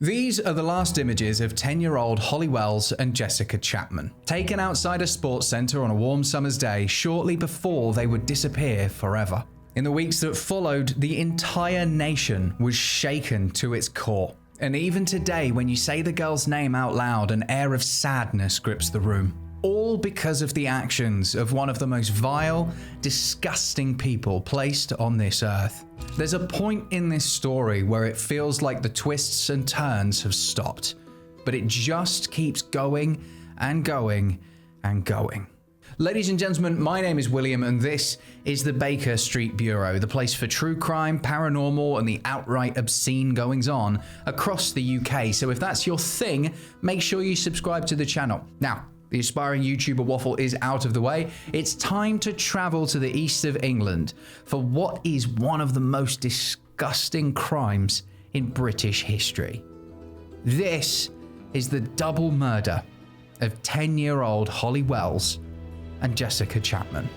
These are the last images of 10-year-old Holly Wells and Jessica Chapman, taken outside a sports centre on a warm summer's day shortly before they would disappear forever. In the weeks that followed, the entire nation was shaken to its core. And even today, when you say the girl's name out loud, an air of sadness grips the room. All because of the actions of one of the most vile, disgusting people placed on this earth. There's a point in this story where it feels like the twists and turns have stopped, but it just keeps going and going and going. Ladies and gentlemen, my name is William and this is the Baker Street Bureau, the place for true crime, paranormal and the outright obscene goings on across the UK. So if that's your thing, make sure you subscribe to the channel. Now, the aspiring YouTuber waffle is out of the way. It's time to travel to the east of England for what is one of the most disgusting crimes in British history. This is the double murder of 10-year-old Holly Wells and Jessica Chapman.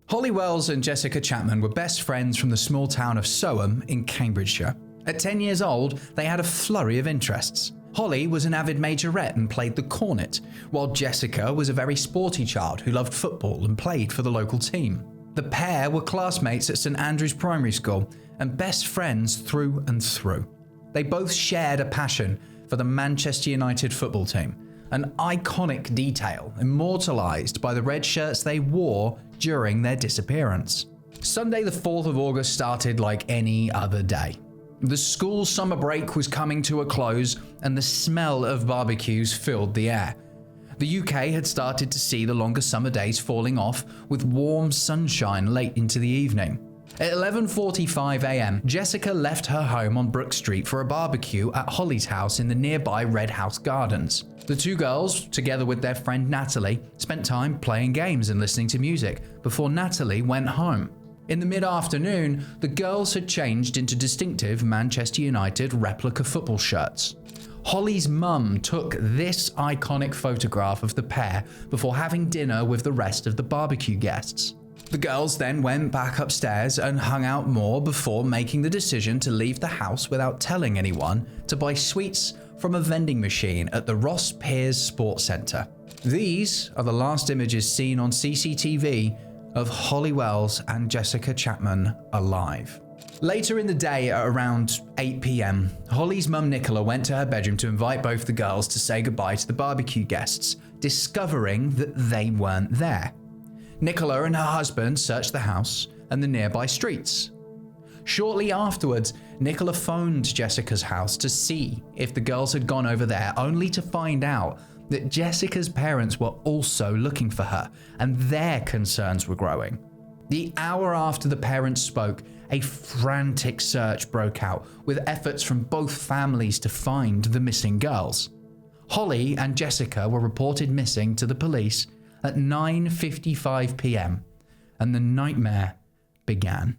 Holly Wells and Jessica Chapman were best friends from the small town of Soham in Cambridgeshire. At 10 years old, they had a flurry of interests. Holly was an avid majorette and played the cornet, while Jessica was a very sporty child who loved football and played for the local team. The pair were classmates at St Andrew's Primary School and best friends through and through. They both shared a passion for the Manchester United football team, an iconic detail immortalised by the red shirts they wore during their disappearance. Sunday the 4th of August started like any other day. The school summer break was coming to a close and the smell of barbecues filled the air. The UK had started to see the longer summer days falling off with warm sunshine late into the evening. At 11:45 a.m, Jessica left her home on Brook Street for a barbecue at Holly's house in the nearby Red House Gardens. The two girls, together with their friend Natalie, spent time playing games and listening to music before Natalie went home. In the mid-afternoon, the girls had changed into distinctive Manchester United replica football shirts. Holly's mum took this iconic photograph of the pair before having dinner with the rest of the barbecue guests. The girls then went back upstairs and hung out more before making the decision to leave the house without telling anyone to buy sweets from a vending machine at the Ross Piers Sports Centre. These are the last images seen on CCTV of Holly Wells and Jessica Chapman alive. Later in the day at around 8 p.m, Holly's mum Nicola went to her bedroom to invite both the girls to say goodbye to the barbecue guests, discovering that they weren't there. Nicola and her husband searched the house and the nearby streets. Shortly afterwards, Nicola phoned Jessica's house to see if the girls had gone over there, only to find out that Jessica's parents were also looking for her and their concerns were growing. The hour after the parents spoke, a frantic search broke out with efforts from both families to find the missing girls. Holly and Jessica were reported missing to the police at 9:55 p.m, and the nightmare began.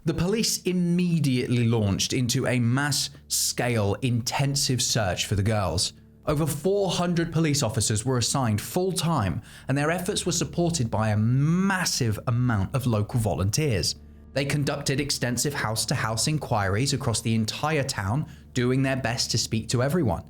The police immediately launched into a mass-scale intensive search for the girls. Over 400 police officers were assigned full-time, and their efforts were supported by a massive amount of local volunteers. They conducted extensive house-to-house inquiries across the entire town, doing their best to speak to everyone.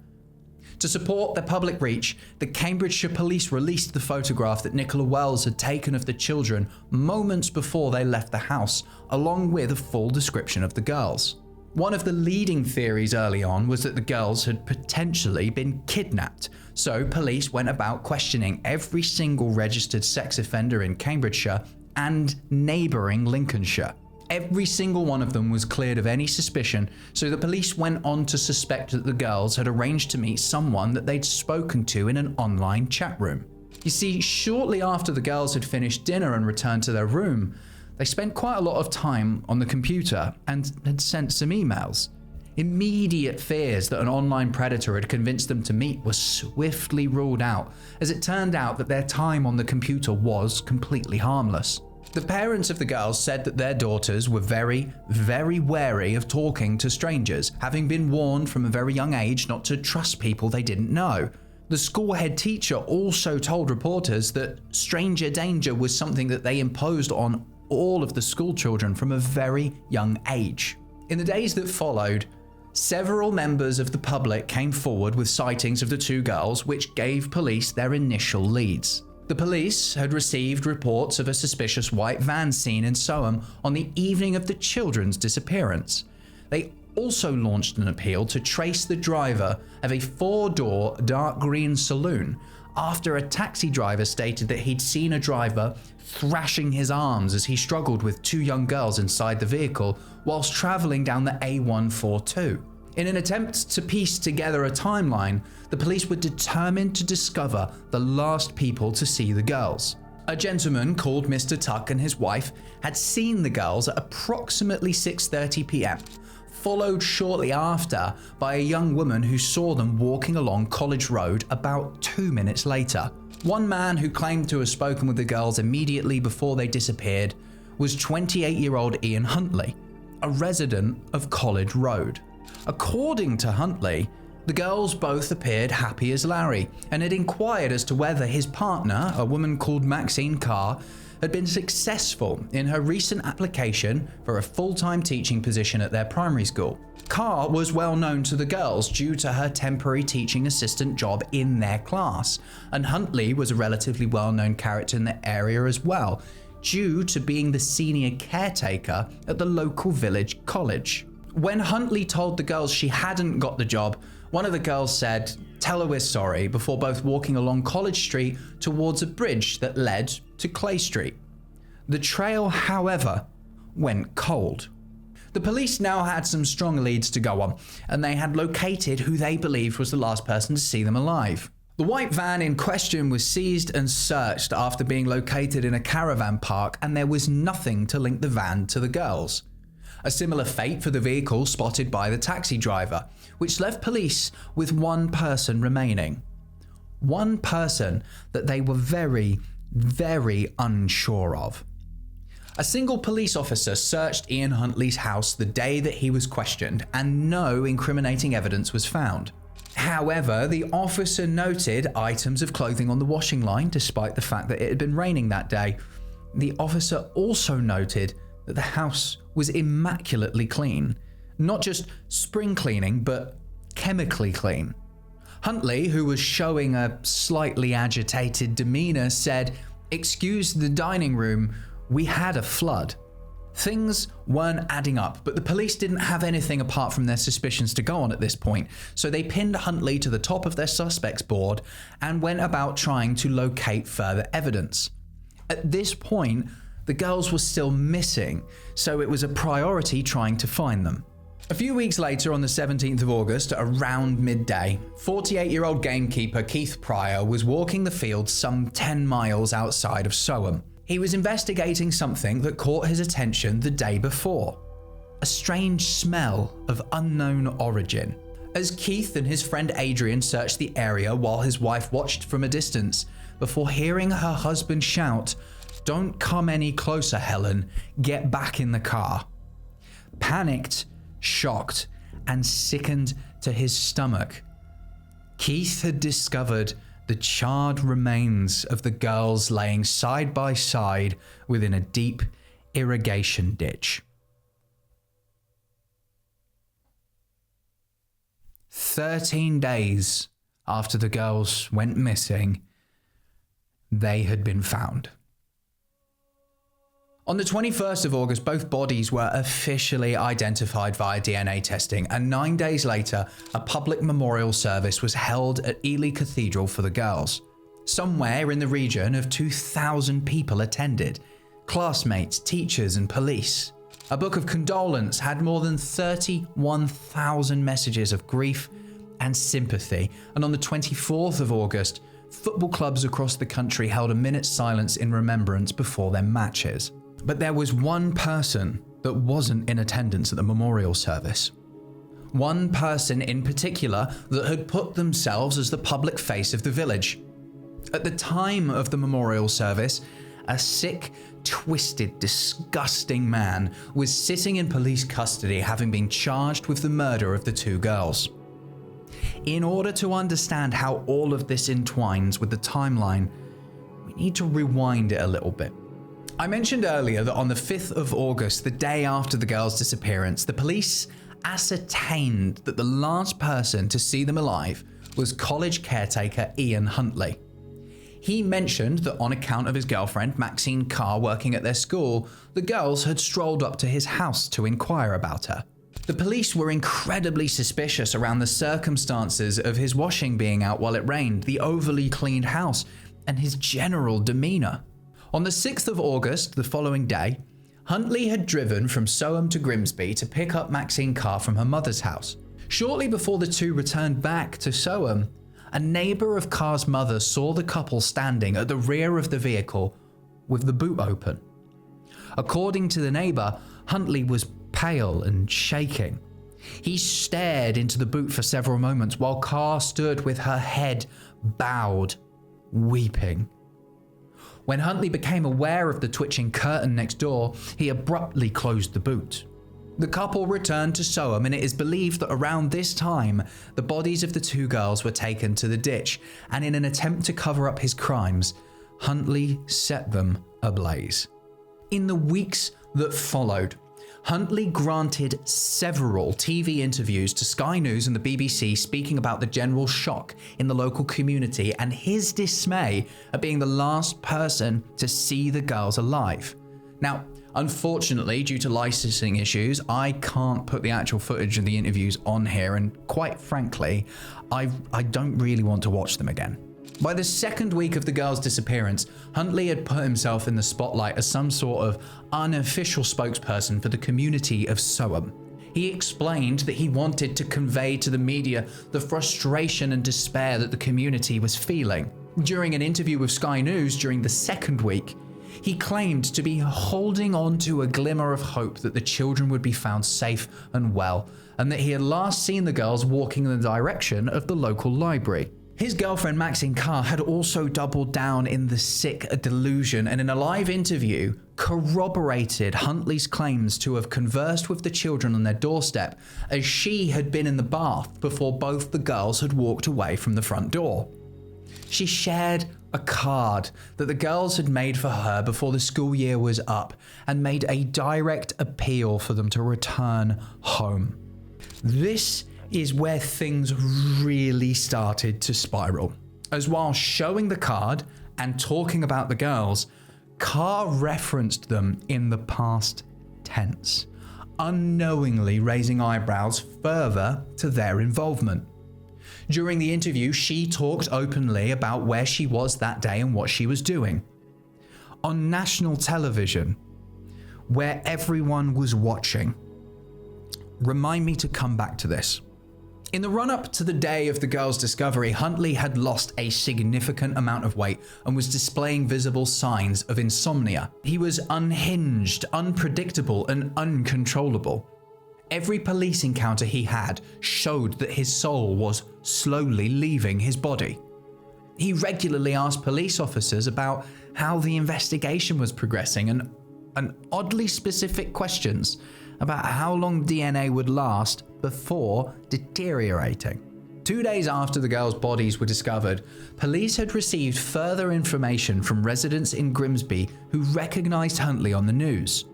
To support their public reach, the Cambridgeshire police released the photograph that Nicola Wells had taken of the children moments before they left the house, along with a full description of the girls. One of the leading theories early on was that the girls had potentially been kidnapped, so police went about questioning every single registered sex offender in Cambridgeshire and neighbouring Lincolnshire. Every single one of them was cleared of any suspicion, so the police went on to suspect that the girls had arranged to meet someone that they'd spoken to in an online chat room. You see, shortly after the girls had finished dinner and returned to their room, they spent quite a lot of time on the computer and had sent some emails. Immediate fears that an online predator had convinced them to meet were swiftly ruled out, as it turned out that their time on the computer was completely harmless. The parents of the girls said that their daughters were very, very wary of talking to strangers, having been warned from a very young age not to trust people they didn't know. The school head teacher also told reporters that stranger danger was something that they imposed on all of the school children from a very young age. In the days that followed, several members of the public came forward with sightings of the two girls, which gave police their initial leads. The police had received reports of a suspicious white van seen in Soham on the evening of the children's disappearance. They also launched an appeal to trace the driver of a 4-door dark green saloon after a taxi driver stated that he'd seen a driver thrashing his arms as he struggled with two young girls inside the vehicle whilst travelling down the A142. In an attempt to piece together a timeline, the police were determined to discover the last people to see the girls. A gentleman called Mr. Tuck and his wife had seen the girls at approximately 6:30 p.m, followed shortly after by a young woman who saw them walking along College Road about 2 minutes later. One man who claimed to have spoken with the girls immediately before they disappeared was 28-year-old Ian Huntley, a resident of College Road. According to Huntley, the girls both appeared happy as Larry and had inquired as to whether his partner, a woman called Maxine Carr, had been successful in her recent application for a full-time teaching position at their primary school. Carr was well known to the girls due to her temporary teaching assistant job in their class, and Huntley was a relatively well-known character in the area as well, due to being the senior caretaker at the local village college. When Huntley told the girls she hadn't got the job, one of the girls said, "Tell her we're sorry," before both walking along College Street towards a bridge that led to Clay Street. The trail, however, went cold. The police now had some strong leads to go on, and they had located who they believed was the last person to see them alive. The white van in question was seized and searched after being located in a caravan park, and there was nothing to link the van to the girls. A similar fate for the vehicle spotted by the taxi driver, which left police with one person remaining. One person that they were very, very unsure of. A single police officer searched Ian Huntley's house the day that he was questioned, and no incriminating evidence was found. However, the officer noted items of clothing on the washing line despite the fact that it had been raining that day. The officer also noted that the house was immaculately clean. Not just spring cleaning, but chemically clean. Huntley, who was showing a slightly agitated demeanor, said, "Excuse the dining room, we had a flood." Things weren't adding up, but the police didn't have anything apart from their suspicions to go on at this point, so they pinned Huntley to the top of their suspects board and went about trying to locate further evidence. At this point, the girls were still missing, so it was a priority trying to find them. A few weeks later, on the 17th of August, around midday, 48-year-old gamekeeper Keith Pryor was walking the fields some 10 miles outside of Soham. He was investigating something that caught his attention the day before. A strange smell of unknown origin. As Keith and his friend Adrian searched the area while his wife watched from a distance, before hearing her husband shout, "Don't come any closer, Helen. Get back in the car." Panicked, shocked, and sickened to his stomach, Keith had discovered the charred remains of the girls laying side by side within a deep irrigation ditch. 13 days after the girls went missing, they had been found. On the 21st of August, both bodies were officially identified via DNA testing, and 9 days later, a public memorial service was held at Ely Cathedral for the girls. Somewhere in the region of 2,000 people attended, classmates, teachers, and police. A book of condolence had more than 31,000 messages of grief and sympathy, and on the 24th of August, football clubs across the country held a minute's silence in remembrance before their matches. But there was one person that wasn't in attendance at the memorial service. One person in particular that had put themselves as the public face of the village. At the time of the memorial service, a sick, twisted, disgusting man was sitting in police custody, having been charged with the murder of the two girls. In order to understand how all of this entwines with the timeline, we need to rewind it a little bit. I mentioned earlier that on the 5th of August, the day after the girls' disappearance, the police ascertained that the last person to see them alive was college caretaker Ian Huntley. He mentioned that on account of his girlfriend Maxine Carr working at their school, the girls had strolled up to his house to inquire about her. The police were incredibly suspicious around the circumstances of his washing being out while it rained, the overly cleaned house, and his general demeanour. On the 6th of August, the following day, Huntley had driven from Soham to Grimsby to pick up Maxine Carr from her mother's house. Shortly before the two returned back to Soham, a neighbour of Carr's mother saw the couple standing at the rear of the vehicle with the boot open. According to the neighbour, Huntley was pale and shaking. He stared into the boot for several moments while Carr stood with her head bowed, weeping. When Huntley became aware of the twitching curtain next door, he abruptly closed the boot. The couple returned to Soham, and it is believed that around this time, the bodies of the two girls were taken to the ditch, and in an attempt to cover up his crimes, Huntley set them ablaze. In the weeks that followed, Huntley granted several TV interviews to Sky News and the BBC, speaking about the general shock in the local community and his dismay at being the last person to see the girls alive. Now, unfortunately, due to licensing issues, I can't put the actual footage of the interviews on here, and quite frankly, I don't really want to watch them again. By the second week of the girls' disappearance, Huntley had put himself in the spotlight as some sort of unofficial spokesperson for the community of Soham. He explained that he wanted to convey to the media the frustration and despair that the community was feeling. During an interview with Sky News during the second week, he claimed to be holding on to a glimmer of hope that the children would be found safe and well, and that he had last seen the girls walking in the direction of the local library. His girlfriend Maxine Carr had also doubled down in the sick delusion, and in a live interview corroborated Huntley's claims to have conversed with the children on their doorstep, as she had been in the bath before both the girls had walked away from the front door. She shared a card that the girls had made for her before the school year was up and made a direct appeal for them to return home. This is where things really started to spiral, as while showing the card and talking about the girls, Carr referenced them in the past tense, unknowingly raising eyebrows further to their involvement. During the interview, she talked openly about where she was that day and what she was doing. On national television, where everyone was watching. Remind me to come back to this. In the run-up to the day of the girls' discovery, Huntley had lost a significant amount of weight and was displaying visible signs of insomnia. He was unhinged, unpredictable, and uncontrollable. Every police encounter he had showed that his soul was slowly leaving his body. He regularly asked police officers about how the investigation was progressing and oddly specific questions about how long DNA would last before deteriorating. 2 days after the girls' bodies were discovered, police had received further information from residents in Grimsby who recognized Huntley on the news.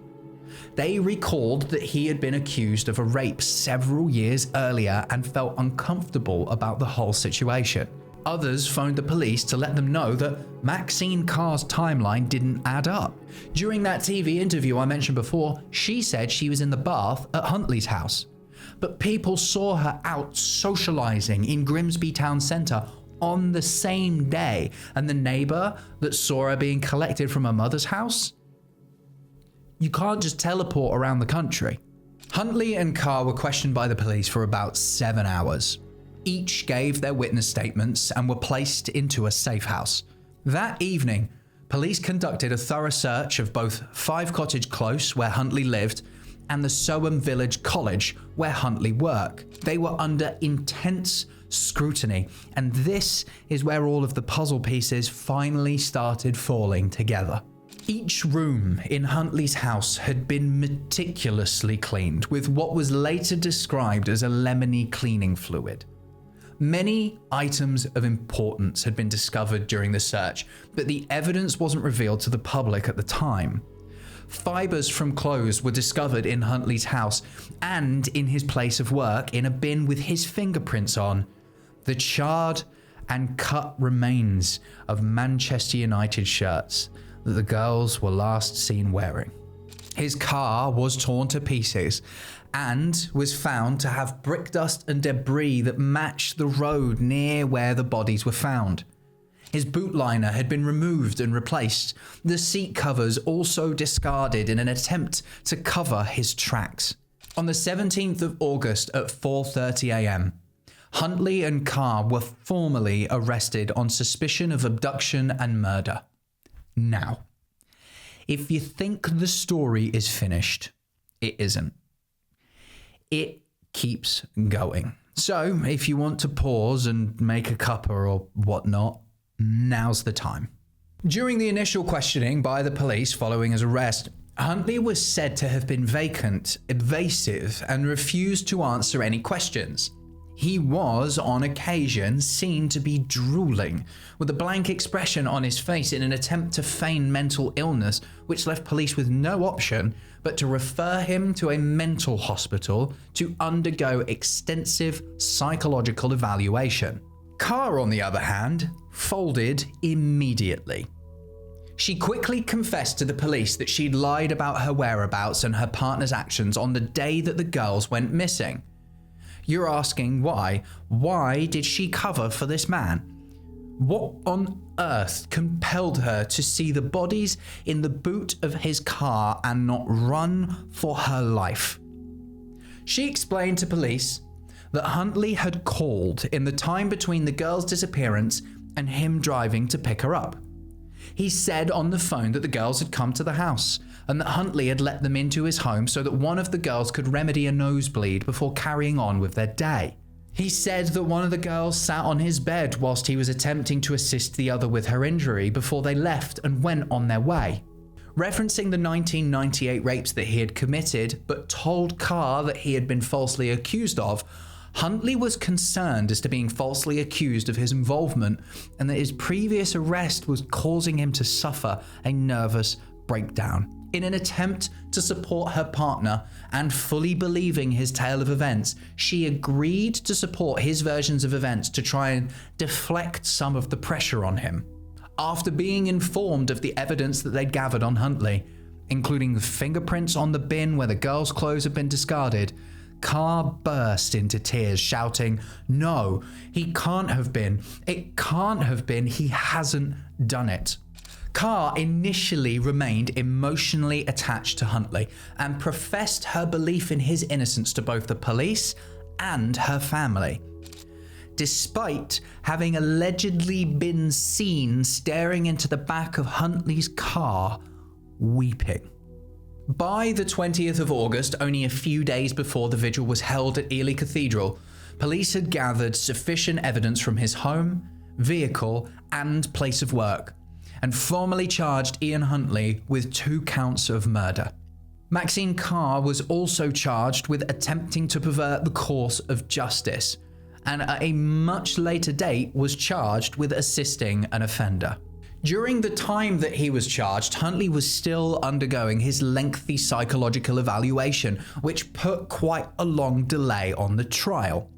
They recalled that he had been accused of a rape several years earlier and felt uncomfortable about the whole situation. Others phoned the police to let them know that Maxine Carr's timeline didn't add up. During that TV interview I mentioned before, she said she was in the bath at Huntley's house. But people saw her out socializing in Grimsby town centre on the same day, and the neighbour that saw her being collected from her mother's house? You can't just teleport around the country. Huntley and Carr were questioned by the police for about 7 hours. Each gave their witness statements and were placed into a safe house. That evening, police conducted a thorough search of both 5 Cottage Close, where Huntley lived, and the Soham Village College, where Huntley worked. They were under intense scrutiny, and this is where all of the puzzle pieces finally started falling together. Each room in Huntley's house had been meticulously cleaned with what was later described as a lemony cleaning fluid. Many items of importance had been discovered during the search, but the evidence wasn't revealed to the public at the time. Fibers from clothes were discovered in Huntley's house and in his place of work in a bin with his fingerprints on. The charred and cut remains of Manchester United shirts that the girls were last seen wearing. His car was torn to pieces and was found to have brick dust and debris that matched the road near where the bodies were found. His boot liner had been removed and replaced, the seat covers also discarded in an attempt to cover his tracks. On the 17th of August at 4:30 a.m., Huntley and Carr were formally arrested on suspicion of abduction and murder. Now, if you think the story is finished, it isn't. It keeps going. So, if you want to pause and make a cuppa or whatnot, now's the time. During the initial questioning by the police following his arrest, Huntley was said to have been vacant, evasive, and refused to answer any questions. He was, on occasion, seen to be drooling, with a blank expression on his face in an attempt to feign mental illness, which left police with no option but to refer him to a mental hospital to undergo extensive psychological evaluation. Carr, on the other hand, folded immediately. She quickly confessed to the police that she'd lied about her whereabouts and her partner's actions on the day that the girls went missing. You're asking why? Why did she cover for this man? What on earth compelled her to see the bodies in the boot of his car and not run for her life? She explained to police that Huntley had called in the time between the girl's disappearance and him driving to pick her up. He said on the phone that the girls had come to the house and that Huntley had let them into his home so that one of the girls could remedy a nosebleed before carrying on with their day. He said that one of the girls sat on his bed whilst he was attempting to assist the other with her injury before they left and went on their way. Referencing the 1998 rapes that he had committed but told Carr that he had been falsely accused of, Huntley was concerned as to being falsely accused of his involvement and that his previous arrest was causing him to suffer a nervous breakdown. In an attempt to support her partner and fully believing his tale of events, she agreed to support his versions of events to try and deflect some of the pressure on him. After being informed of the evidence that they'd gathered on Huntley, including the fingerprints on the bin where the girls' clothes had been discarded, Carr burst into tears, shouting, "No, he can't have been. It can't have been. He hasn't done it." Carr initially remained emotionally attached to Huntley and professed her belief in his innocence to both the police and her family, despite having allegedly been seen staring into the back of Huntley's car, weeping. By the 20th of August, only a few days before the vigil was held at Ely Cathedral, police had gathered sufficient evidence from his home, vehicle, and place of work, and formally charged Ian Huntley with 2 counts of murder. Maxine Carr was also charged with attempting to pervert the course of justice, and at a much later date was charged with assisting an offender. During the time that he was charged, Huntley was still undergoing his lengthy psychological evaluation, which put quite a long delay on the trial.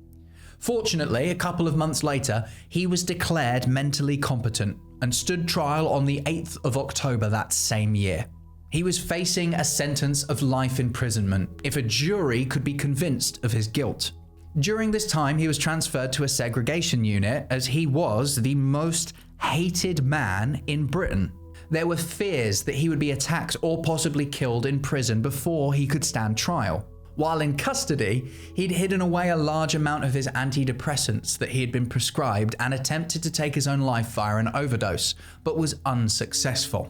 Fortunately, a couple of months later, he was declared mentally competent and stood trial on the 8th of October that same year. He was facing a sentence of life imprisonment if a jury could be convinced of his guilt. During this time, he was transferred to a segregation unit as he was the most hated man in Britain. There were fears that he would be attacked or possibly killed in prison before he could stand trial. While in custody, he'd hidden away a large amount of his antidepressants that he had been prescribed and attempted to take his own life via an overdose, but was unsuccessful.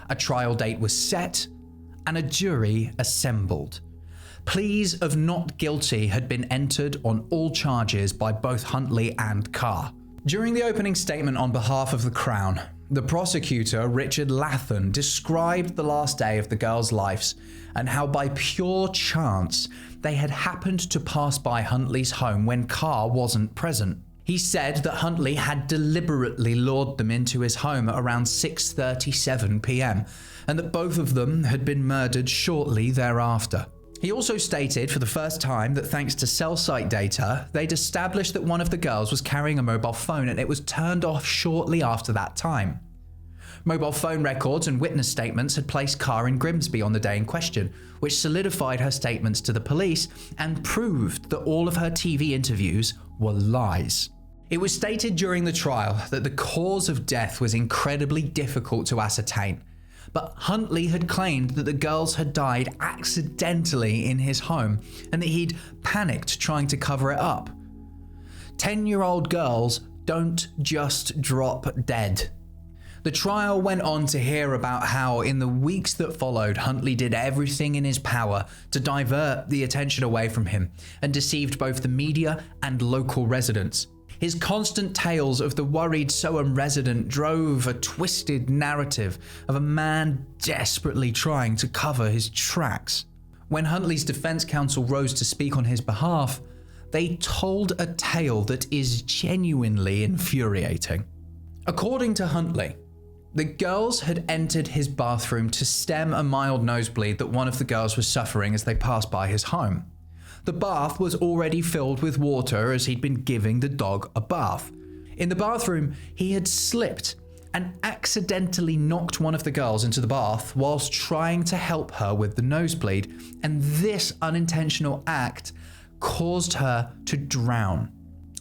A trial date was set and a jury assembled. Pleas of not guilty had been entered on all charges by both Huntley and Carr. During the opening statement on behalf of the Crown, the prosecutor, Richard Latham, described the last day of the girls' lives and how by pure chance they had happened to pass by Huntley's home when Carr wasn't present. He said that Huntley had deliberately lured them into his home at around 6:37 p.m. and that both of them had been murdered shortly thereafter. He also stated for the first time that thanks to cell site data, they'd established that one of the girls was carrying a mobile phone and it was turned off shortly after that time. Mobile phone records and witness statements had placed Carr in Grimsby on the day in question, which solidified her statements to the police and proved that all of her TV interviews were lies. It was stated during the trial that the cause of death was incredibly difficult to ascertain, but Huntley had claimed that the girls had died accidentally in his home and that he'd panicked trying to cover it up. 10-year-old girls don't just drop dead. The trial went on to hear about how in the weeks that followed, Huntley did everything in his power to divert the attention away from him and deceived both the media and local residents. His constant tales of the worried Soham resident drove a twisted narrative of a man desperately trying to cover his tracks. When Huntley's defense counsel rose to speak on his behalf, they told a tale that is genuinely infuriating. According to Huntley, the girls had entered his bathroom to stem a mild nosebleed that one of the girls was suffering as they passed by his home. The bath was already filled with water as he'd been giving the dog a bath. In the bathroom, he had slipped and accidentally knocked one of the girls into the bath whilst trying to help her with the nosebleed, and this unintentional act caused her to drown.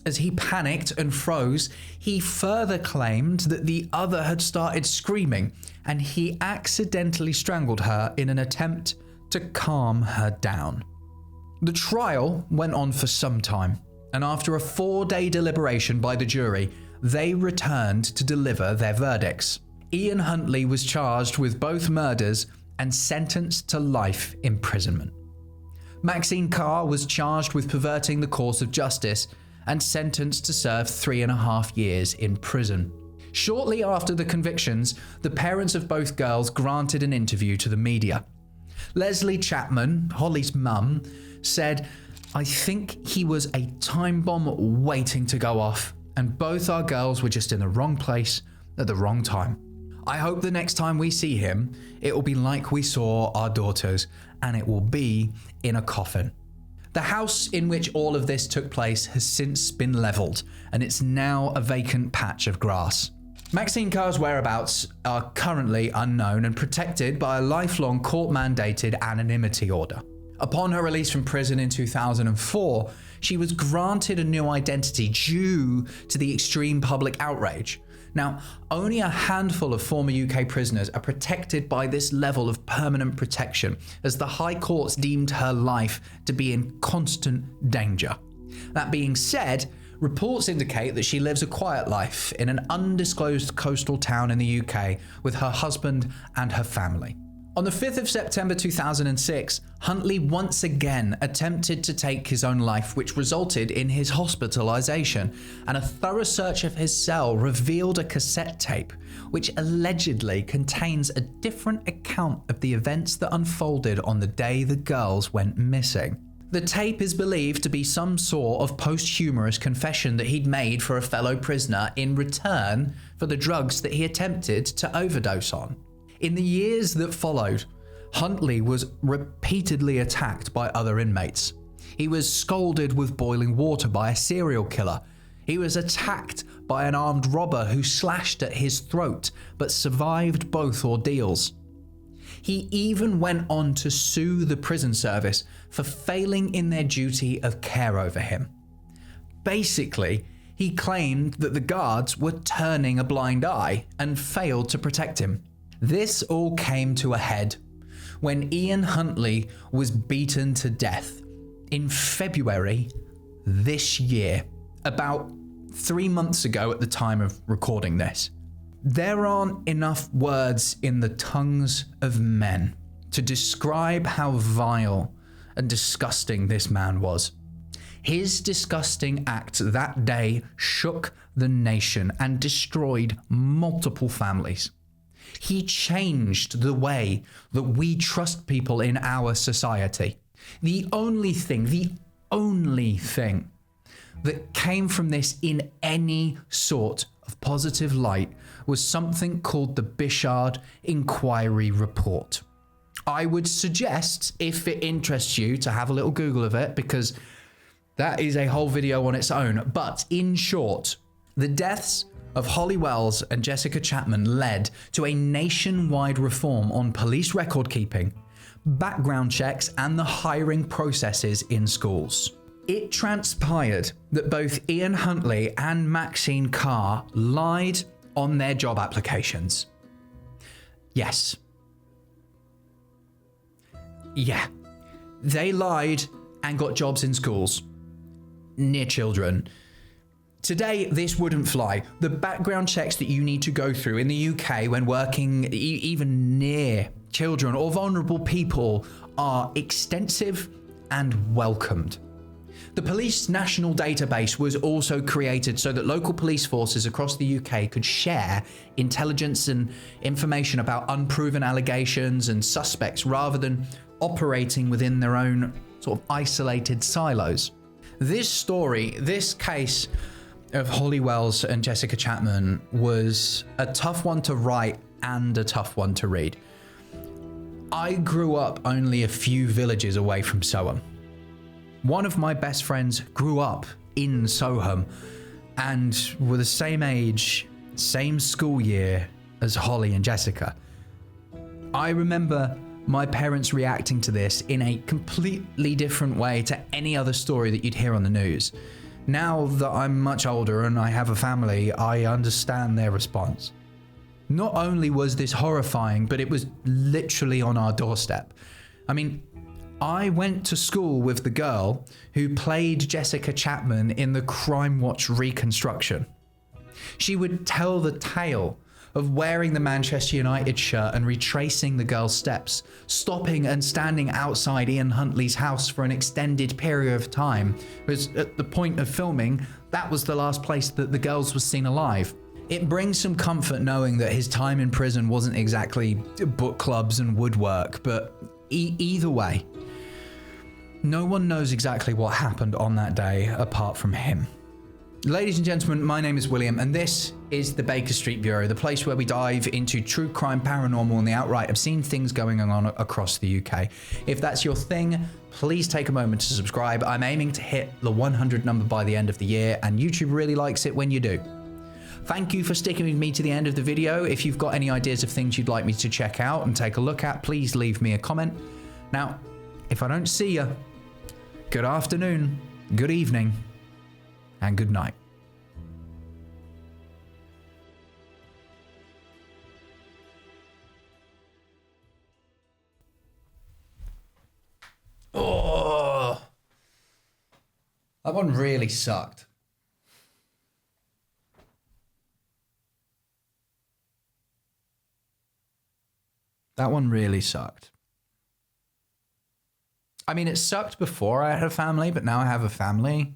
As he panicked and froze, he further claimed that the other had started screaming and he accidentally strangled her in an attempt to calm her down. The trial went on for some time, and after a 4-day deliberation by the jury, they returned to deliver their verdicts. Ian Huntley was charged with both murders and sentenced to life imprisonment. Maxine Carr was charged with perverting the course of justice and sentenced to serve 3.5 years in prison. Shortly after the convictions, the parents of both girls granted an interview to the media. Leslie Chapman, Holly's mum, said, "I think he was a time bomb waiting to go off, and both our girls were just in the wrong place at the wrong time. I hope the next time we see him, it will be like we saw our daughters, and it will be in a coffin." The house in which all of this took place has since been levelled, and it's now a vacant patch of grass. Maxine Carr's whereabouts are currently unknown and protected by a lifelong court-mandated anonymity order. Upon her release from prison in 2004, she was granted a new identity due to the extreme public outrage. Now, only a handful of former UK prisoners are protected by this level of permanent protection, as the High Courts deemed her life to be in constant danger. That being said, reports indicate that she lives a quiet life in an undisclosed coastal town in the UK with her husband and her family. On the 5th of September 2006, Huntley once again attempted to take his own life, which resulted in his hospitalization, and a thorough search of his cell revealed a cassette tape, which allegedly contains a different account of the events that unfolded on the day the girls went missing. The tape is believed to be some sort of posthumous confession that he'd made for a fellow prisoner in return for the drugs that he attempted to overdose on. In the years that followed, Huntley was repeatedly attacked by other inmates. He was scalded with boiling water by a serial killer. He was attacked by an armed robber who slashed at his throat but survived both ordeals. He even went on to sue the prison service for failing in their duty of care over him. Basically, he claimed that the guards were turning a blind eye and failed to protect him. This all came to a head when Ian Huntley was beaten to death in February this year, about 3 months ago at the time of recording this. There aren't enough words in the tongues of men to describe how vile and disgusting this man was. His disgusting act that day shook the nation and destroyed multiple families. He changed the way that we trust people in our society. The only thing that came from this in any sort of positive light was something called the Bishard Inquiry Report. I would suggest, if it interests you, to have a little Google of it, because that is a whole video on its own. But in short, the deaths of Holly Wells and Jessica Chapman led to a nationwide reform on police record keeping, background checks, and the hiring processes in schools. It transpired that both Ian Huntley and Maxine Carr lied on their job applications. Yes. Yeah. They lied and got jobs in schools near children. Today, this wouldn't fly. The background checks that you need to go through in the UK when working even near children or vulnerable people are extensive and welcomed. The police national database was also created so that local police forces across the UK could share intelligence and information about unproven allegations and suspects rather than operating within their own sort of isolated silos. This story, this case of Holly Wells and Jessica Chapman was a tough one to write and a tough one to read. I grew up only a few villages away from Soham. One of my best friends grew up in Soham and were the same age, same school year as Holly and Jessica. I remember my parents reacting to this in a completely different way to any other story that you'd hear on the news. Now that I'm much older and I have a family, I understand their response. Not only was this horrifying, but it was literally on our doorstep. I mean, I went to school with the girl who played Jessica Chapman in the Crime Watch reconstruction. She would tell the tale of wearing the Manchester United shirt and retracing the girl's steps, stopping and standing outside Ian Huntley's house for an extended period of time, because at the point of filming, that was the last place that the girls were seen alive. It brings some comfort knowing that his time in prison wasn't exactly book clubs and woodwork, but either way, no one knows exactly what happened on that day apart from him. Ladies and gentlemen, my name is William, and this is the Baker Street Bureau, the place where we dive into true crime, paranormal, and the outright obscene things going on across the UK. If that's your thing, please take a moment to subscribe. I'm aiming to hit the 100 number by the end of the year, and YouTube really likes it when you do. Thank you for sticking with me to the end of the video. If you've got any ideas of things you'd like me to check out and take a look at, please leave me a comment. Now, if I don't see you, good afternoon, good evening, and good night. Oh, that one really sucked. That one really sucked. I mean, it sucked before I had a family, but now I have a family.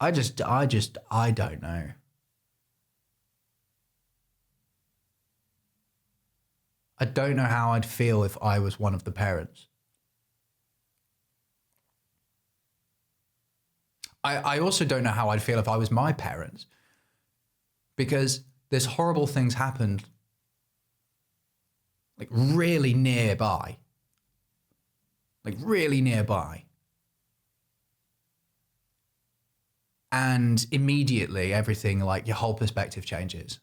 I don't know. I don't know how I'd feel if I was one of the parents. I also don't know how I'd feel if I was my parents, because this horrible things happened like really nearby. And immediately everything, like your whole perspective changes.